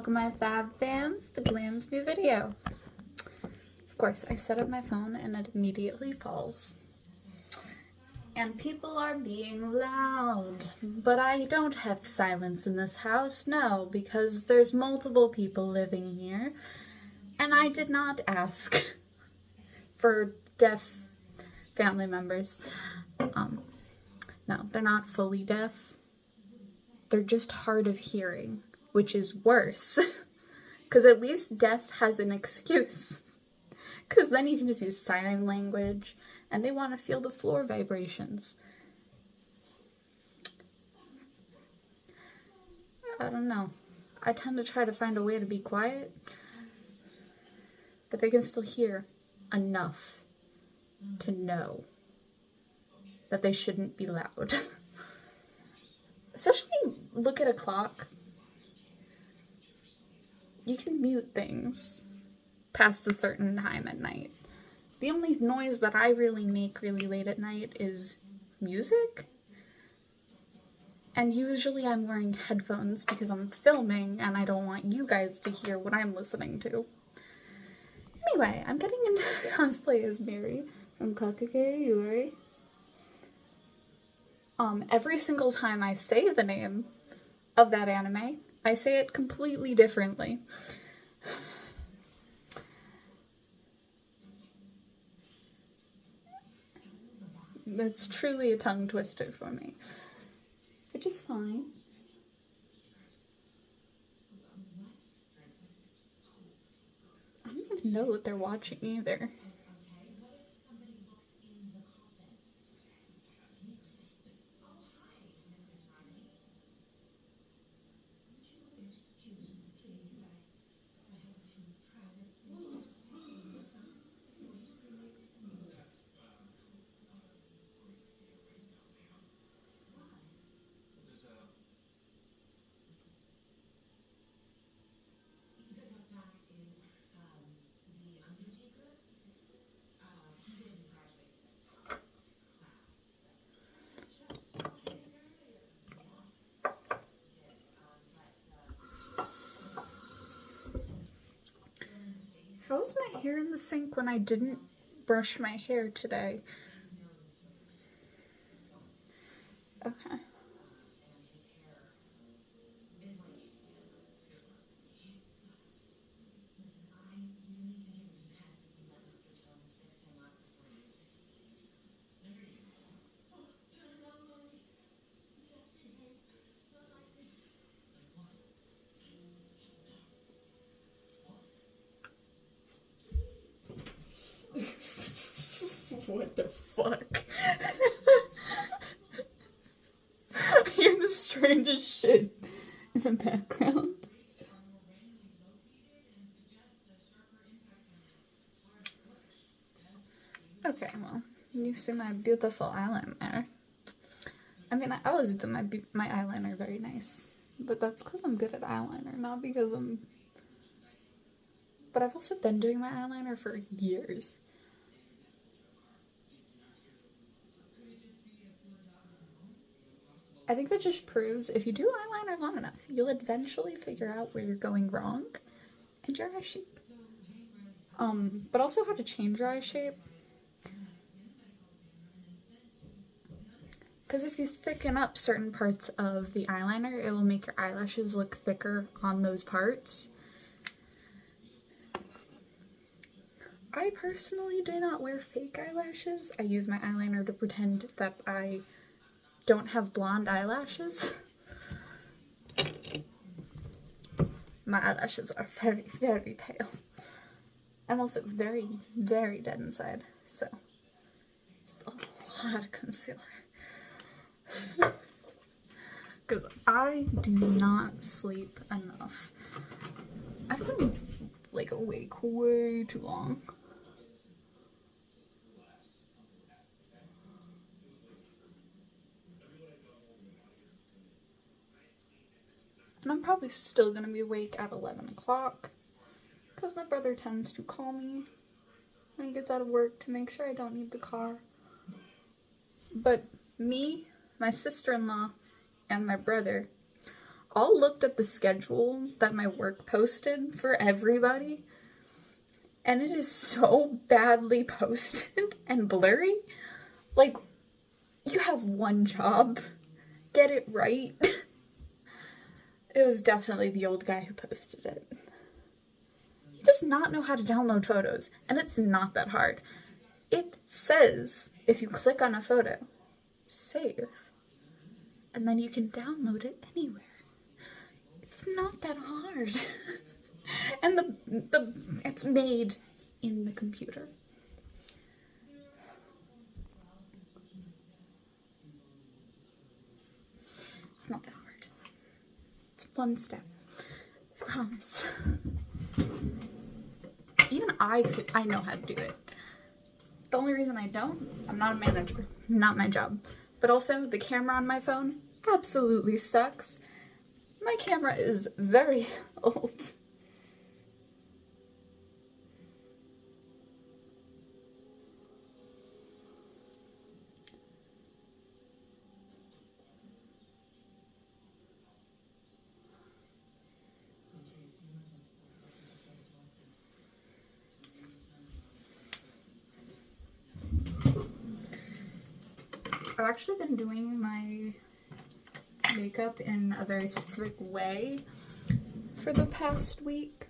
welcome my fab fans to Glam's new video. Of course, I set up my phone and it immediately falls. And people are being loud. But I don't have silence in this house, no, because there's multiple people living here. And I did not ask for deaf family members. No, they're not fully deaf. They're just hard of hearing, which is worse. Because at least deaf has an excuse. Because then you can just use sign language, and they want to feel the floor vibrations. I don't know. I tend to try to find a way to be quiet, but they can still hear enough to know that they shouldn't be loud. Especially look at a clock. You can mute things past a certain time at night. The only noise that I really make really late at night is music. And usually I'm wearing headphones because I'm filming and I don't want you guys to hear what I'm listening to. Anyway, I'm getting into cosplay as Mary from Kakegurui. Every single time I say the name of that anime, I say it completely differently. It's truly a tongue twister for me, which is fine. I don't even know what they're watching either. How is my hair in the sink when I didn't brush my hair today? Okay. What the fuck? I hear the strangest shit in the background. Okay, well, you see my beautiful eyeliner. I mean, I always do my eyeliner very nice, but that's because I'm good at eyeliner, not because I'm... But I've also been doing my eyeliner for years. I think that just proves if you do eyeliner long enough, you'll eventually figure out where you're going wrong and your eye shape. But also how to change your eye shape. Because if you thicken up certain parts of the eyeliner, it will make your eyelashes look thicker on those parts. I personally do not wear fake eyelashes. I use my eyeliner to pretend that I don't have blonde eyelashes. My eyelashes are very, very pale. I'm also very, very dead inside, so just a lot of concealer. Because I do not sleep enough. I've been like awake way too long. And I'm probably still gonna be awake at 11 o'clock because my brother tends to call me when he gets out of work to make sure I don't need the car. But me, my sister-in-law, and my brother all looked at the schedule that my work posted for everybody, and it is so badly posted and blurry. Like, you have one job. Get it right. It was definitely the old guy who posted it. He does not know how to download photos, and it's not that hard. It says, if you click on a photo, save, and then you can download it anywhere. It's not that hard. And it's made in the computer. It's not that hard. It's one step. I promise. Even I know how to do it. The only reason I don't, I'm not a manager. Not my job. But also, the camera on my phone absolutely sucks. My camera is very old. I've actually been doing my makeup in a very specific way for the past week.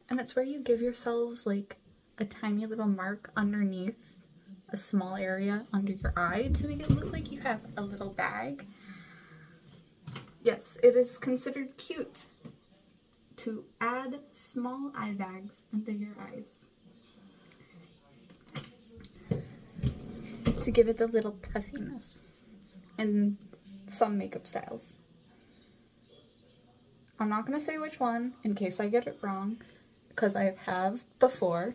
And it's where you give yourselves like a tiny little mark underneath a small area under your eye to make it look like you have a little bag. Yes, it is considered cute to add small eye bags under your eyes to give it a little puffiness in some makeup styles. I'm not going to say which one in case I get it wrong, because I have before.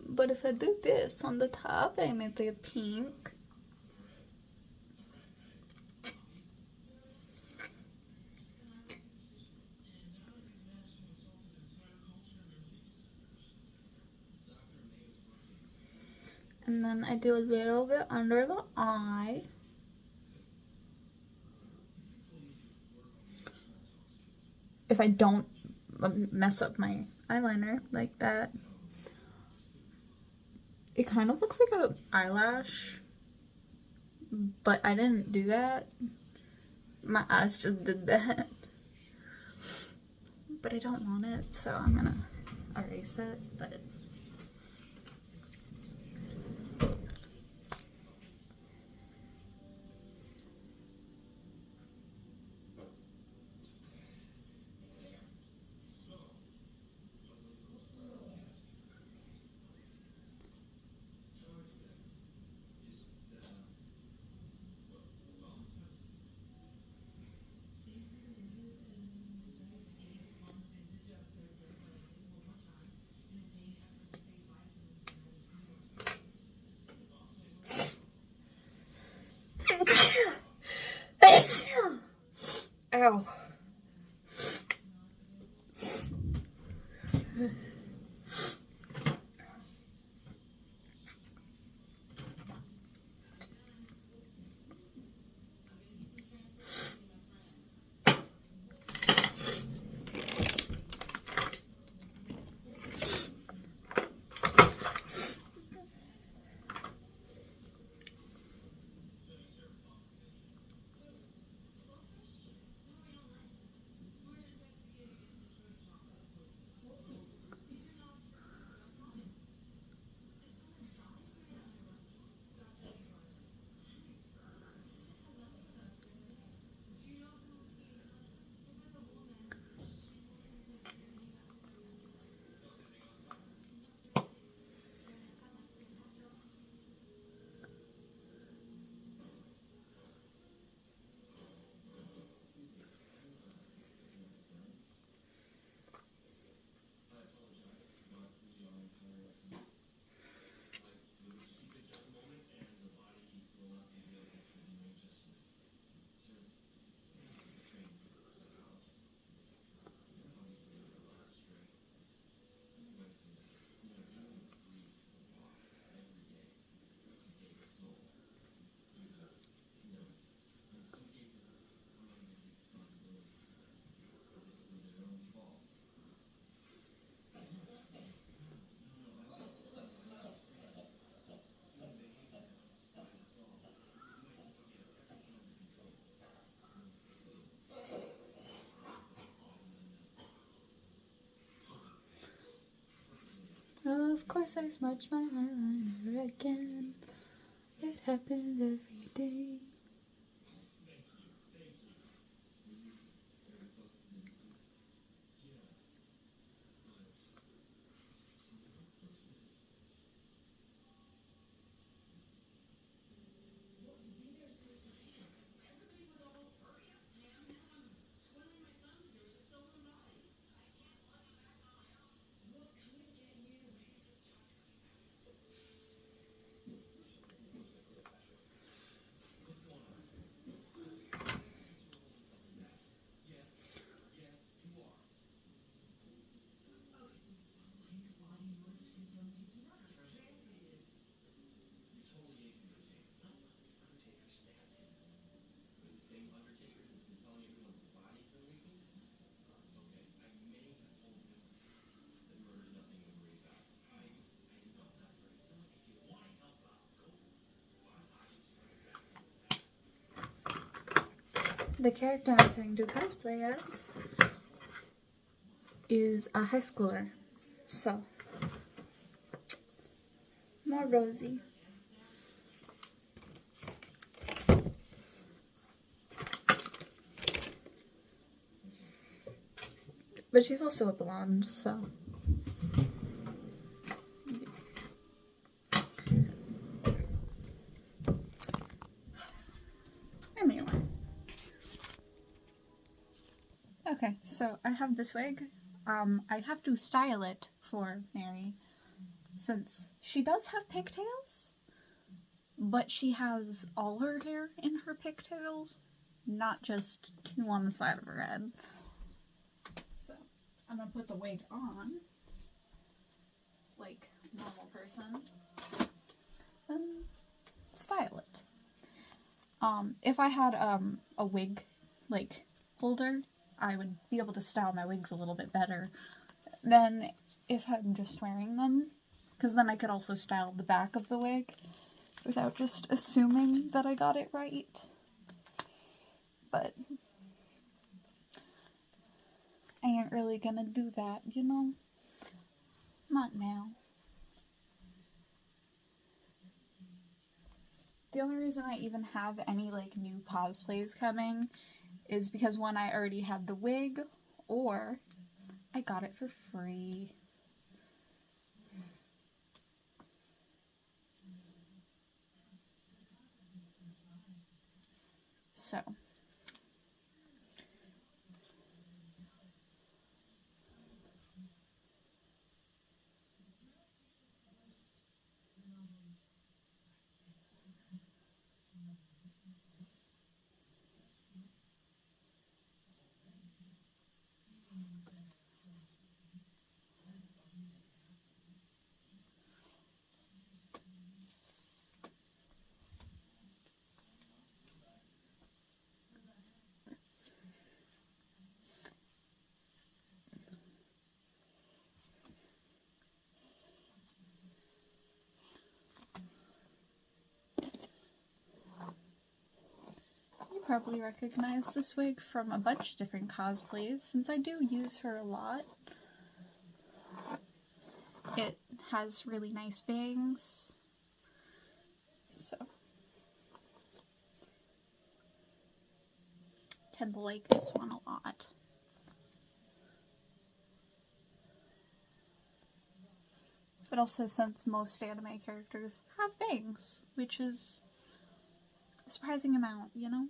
But if I do this on the top, I make it pink. And then I do a little bit under the eye. If I don't mess up my eyeliner like that. It kind of looks like an eyelash, but I didn't do that. My eyes just did that. But I don't want it, so I'm gonna erase it, but... Ow. Of course I smudged my eyeliner again. It happens every day. The character I'm trying to cosplay as is a high schooler, so more rosy. But she's also a blonde, so. Anyway. Okay, so I have this wig. I have to style it for Mary, since she does have pigtails, but she has all her hair in her pigtails, not just two on the side of her head. So, I'm gonna put the wig on, like a normal person, and style it. If I had, a wig, like, holder, I would be able to style my wigs a little bit better than if I'm just wearing them, because then I could also style the back of the wig without just assuming that I got it right. But I ain't really gonna do that, you know? Not now. The only reason I even have any, like, new cosplays coming is because one, I already had the wig, or I got it for free. So. probably recognize this wig from a bunch of different cosplays since I do use her a lot. It has really nice bangs, so I tend to like this one a lot. But also, since most anime characters have bangs, which is a surprising amount, you know?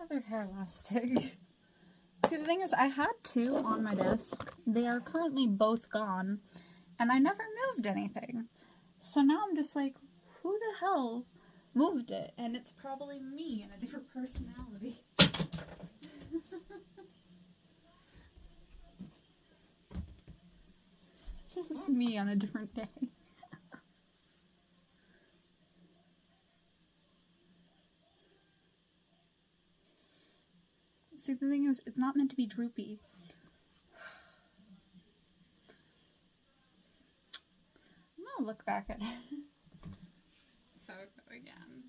Other hair elastic. See, the thing is, I had two on my desk. They are currently both gone, and I never moved anything. So now I'm just like, who the hell moved it? And it's probably me in a different personality. Just me on a different day. See, the thing is, it's not meant to be droopy. I'm gonna look back at photo again.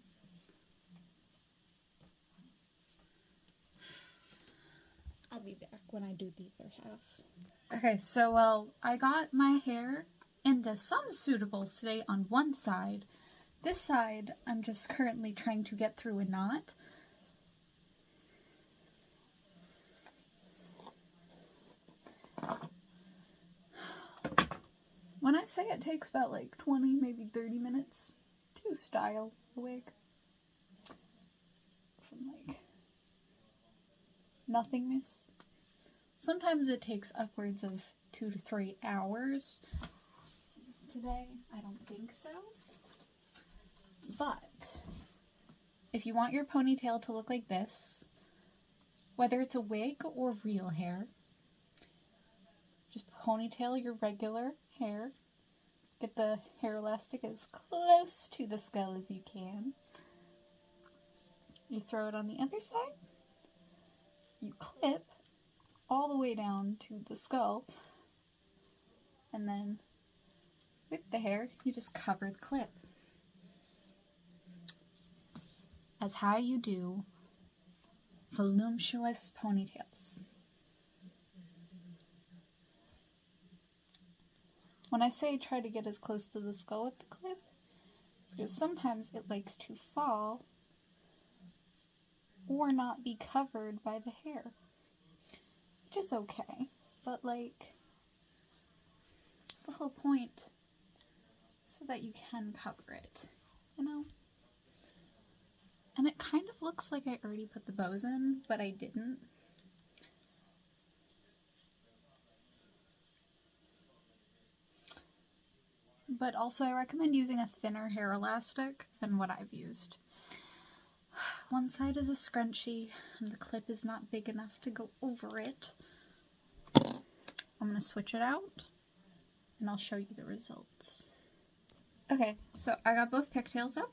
I'll be back when I do the other half. Okay, so, well, I got my hair into some suitables today on one side. This side, I'm just currently trying to get through a knot. When I say it takes about like 20, maybe 30 minutes to style a wig from like nothingness. Sometimes it takes upwards of 2 to 3 hours. Today, I don't think so. But if you want your ponytail to look like this, whether it's a wig or real hair, just ponytail your regular hair. Get the hair elastic as close to the skull as you can. You throw it on the other side. You clip all the way down to the skull. And then with the hair, you just cover the clip. As how you do voluptuous ponytails. When I say try to get as close to the skull with the clip, it's because sometimes it likes to fall or not be covered by the hair. Which is okay, but like, the whole point is so that you can cover it, you know? And it kind of looks like I already put the bows in, but I didn't. But also I recommend using a thinner hair elastic than what I've used. One side is a scrunchie and the clip is not big enough to go over it. I'm going to switch it out and I'll show you the results. Okay, so I got both pigtails up.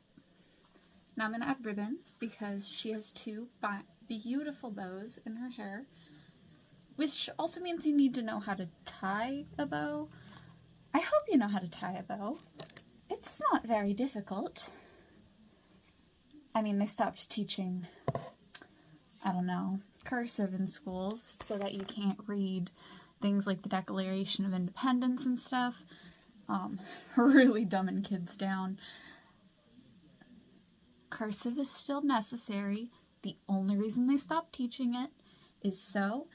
Now I'm going to add ribbon because she has two beautiful bows in her hair, which also means you need to know how to tie a bow. I hope you know how to tie a bow. It's not very difficult. I mean, they stopped teaching, I don't know, cursive in schools so that you can't read things like the Declaration of Independence and stuff. Really dumbing kids down. Cursive is still necessary. The only reason they stopped teaching it is so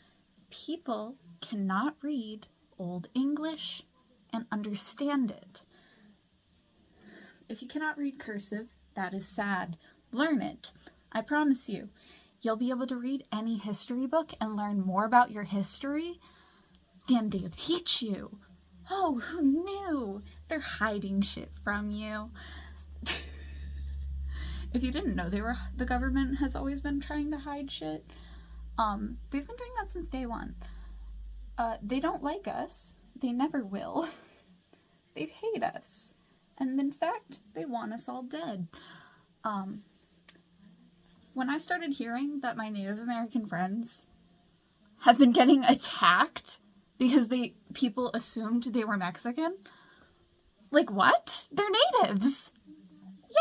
people cannot read Old English and understand it. If you cannot read cursive, that is sad. Learn it. I promise you, you'll be able to read any history book and learn more about your history than they'll teach you. Oh, who knew? They're hiding shit from you. If you didn't know, the government has always been trying to hide shit. They've been doing that since day one. They don't like us. They never will. They hate us. And in fact, they want us all dead. When I started hearing that my Native American friends have been getting attacked because people assumed they were Mexican, like, what? They're natives.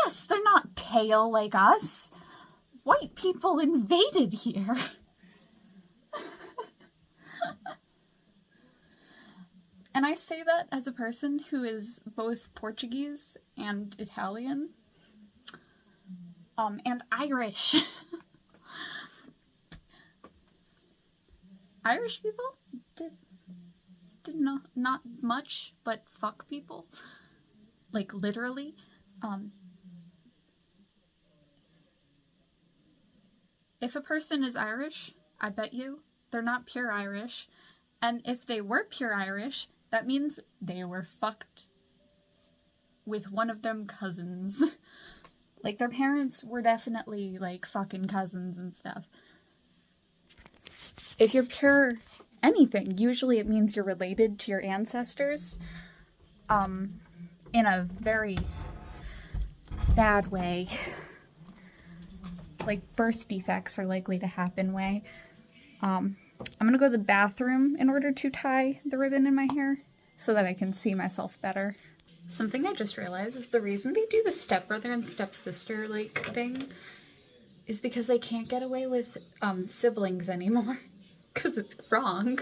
Yes, they're not pale like us. White people invaded here. And I say that as a person who is both Portuguese and Italian. And Irish. Irish people did not much but fuck people. Like, literally. If a person is Irish, I bet you they're not pure Irish. And if they were pure Irish, that means they were fucked with one of them cousins. Like, their parents were definitely, like, fucking cousins and stuff. If you're pure anything, usually it means you're related to your ancestors, in a very bad way. Like, birth defects are likely to happen way. I'm gonna go to the bathroom in order to tie the ribbon in my hair so that I can see myself better. Something I just realized is the reason they do the stepbrother and stepsister like thing is because they can't get away with siblings anymore because it's wrong.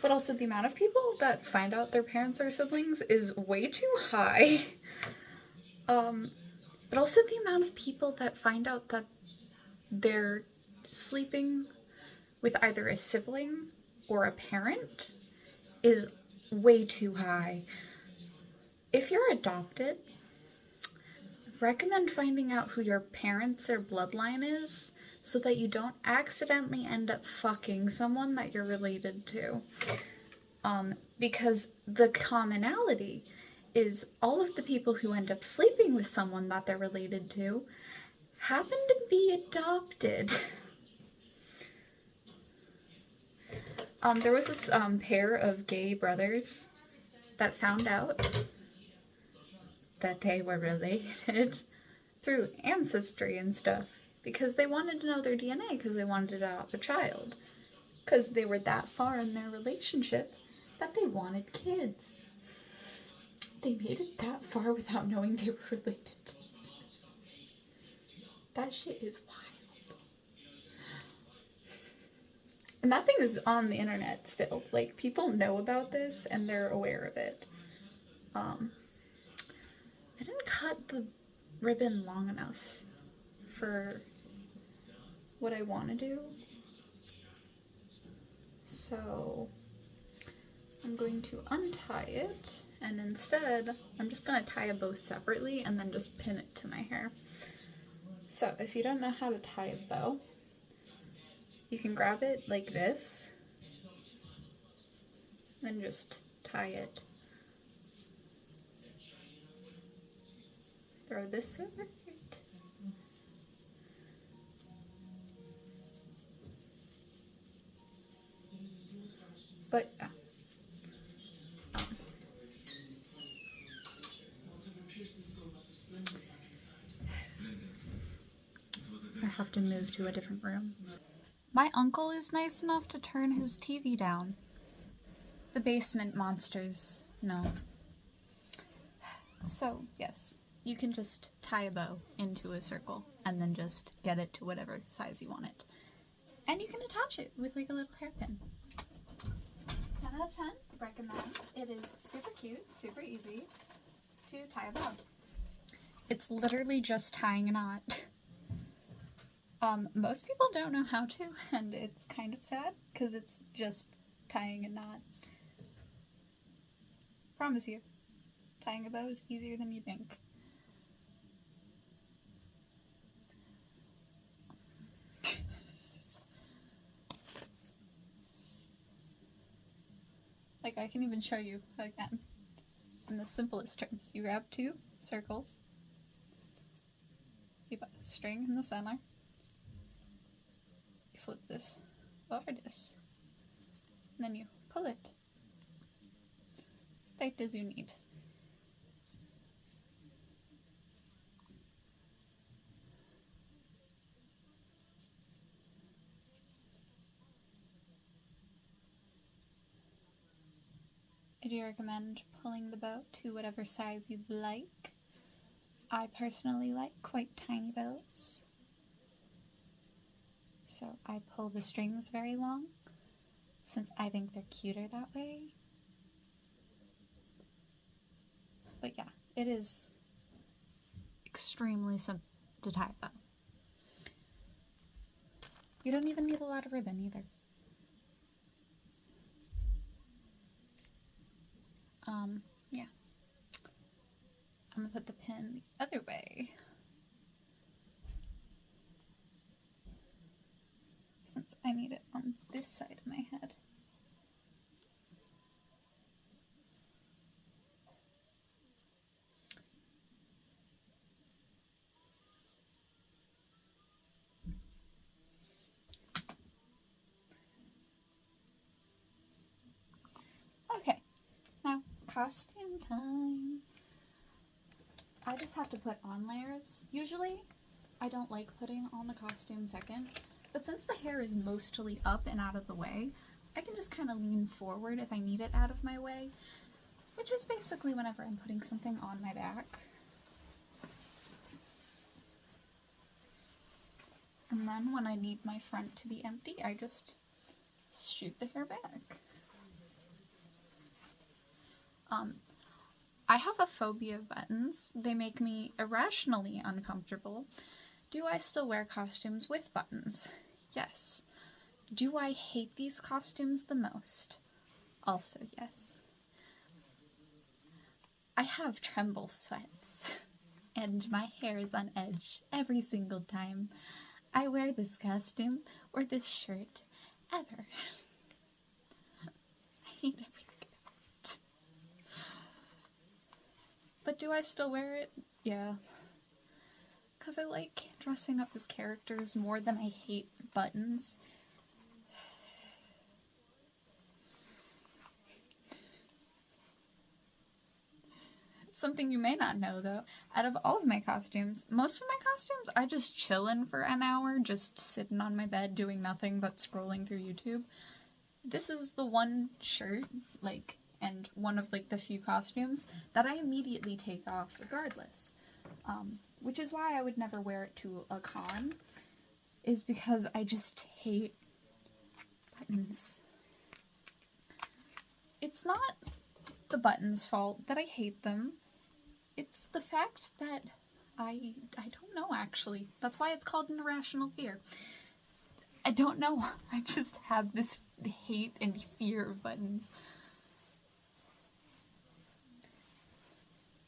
But also the amount of people that find out their parents are siblings is way too high. But also the amount of people that find out that they're sleeping with either a sibling or a parent is way too high. If you're adopted, recommend finding out who your parents or bloodline is so that you don't accidentally end up fucking someone that you're related to. Because the commonality is all of the people who end up sleeping with someone that they're related to happen to be adopted. There was this pair of gay brothers that found out that they were related through ancestry and stuff because they wanted to know their DNA because they wanted to adopt a child because they were that far in their relationship that they wanted kids. They made it that far without knowing they were related. That shit is wild. And that thing is on the internet still. Like, people know about this and they're aware of it. I didn't cut the ribbon long enough for what I want to do. So I'm going to untie it, and instead I'm just going to tie a bow separately and then just pin it to my hair. So if you don't know how to tie a bow, you can grab it like this, then just tie it. Throw this over it. But yeah. I have to move to a different room. My uncle is nice enough to turn his TV down. The basement monsters know. So, yes, you can just tie a bow into a circle and then just get it to whatever size you want it. And you can attach it with like a little hairpin. 10 out of 10, recommend. It is super cute, super easy to tie a bow. It's literally just tying a knot. Most people don't know how to, and it's kind of sad, because it's just tying a knot. Promise you, tying a bow is easier than you think. Like, I can even show you again in the simplest terms. You grab 2 circles, you put a string in the center, you flip this over this, and then you pull it as tight as you need. I do recommend pulling the bow to whatever size you'd like. I personally like quite tiny bows, so I pull the strings very long, since I think they're cuter that way. But yeah, it is extremely simple to tie a bow. You don't even need a lot of ribbon either. Yeah. I'm gonna put the pin the other way, since I need it on this side of my head. Okay, now costume time. I just have to put on layers. Usually, I don't like putting on the costume second, but since the hair is mostly up and out of the way, I can just kind of lean forward if I need it out of my way, which is basically whenever I'm putting something on my back. And then when I need my front to be empty, I just shoot the hair back. I have a phobia of buttons. They make me irrationally uncomfortable. Do I still wear costumes with buttons? Yes. Do I hate these costumes the most? Also yes. I have tremble sweats, and my hair is on edge every single time I wear this costume or this shirt ever. I hate everything. But do I still wear it? Yeah. Because I like dressing up as characters more than I hate buttons. Something you may not know, though, out of all of my costumes, most of my costumes, I just chill in for an hour, just sitting on my bed doing nothing but scrolling through YouTube. This is the one shirt, and one of the few costumes that I immediately take off regardless. Which is why I would never wear it to a con, is because I just hate buttons. It's not the buttons' fault that I hate them. It's the fact that I don't know, actually. That's why it's called an irrational fear. I don't know. I just have this hate and fear of buttons.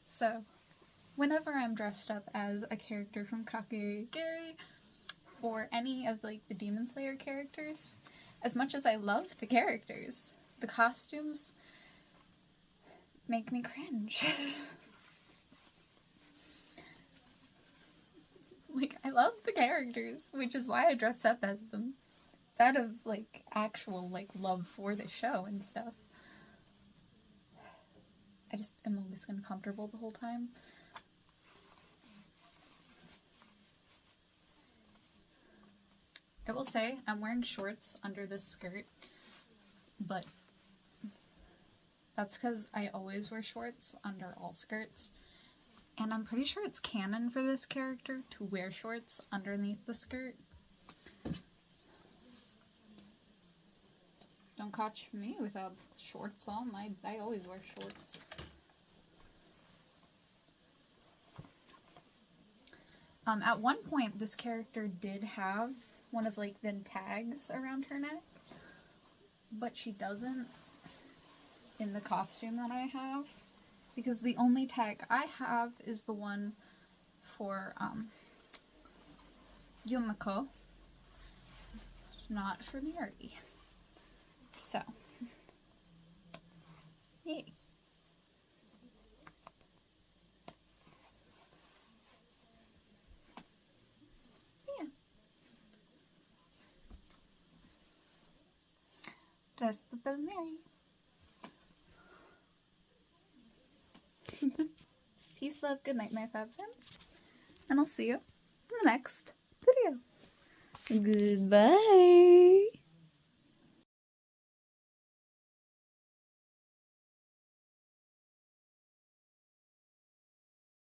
So, whenever I'm dressed up as a character from Kakegurui, or any of the Demon Slayer characters, as much as I love the characters, the costumes make me cringe. I love the characters, which is why I dress up as them. Out of, actual, love for the show and stuff. I just am always uncomfortable the whole time. I will say, I'm wearing shorts under this skirt, but that's because I always wear shorts under all skirts, and I'm pretty sure it's canon for this character to wear shorts underneath the skirt. Don't catch me without shorts on. I always wear shorts. At one point, this character did have one of like the tags around her neck, but she doesn't in the costume that I have, because the only tag I have is the one for Yumiko, not for Miri. So, yay. Dressed up as Mary. Peace, love, good night, my fab friends. And I'll see you in the next video. Goodbye.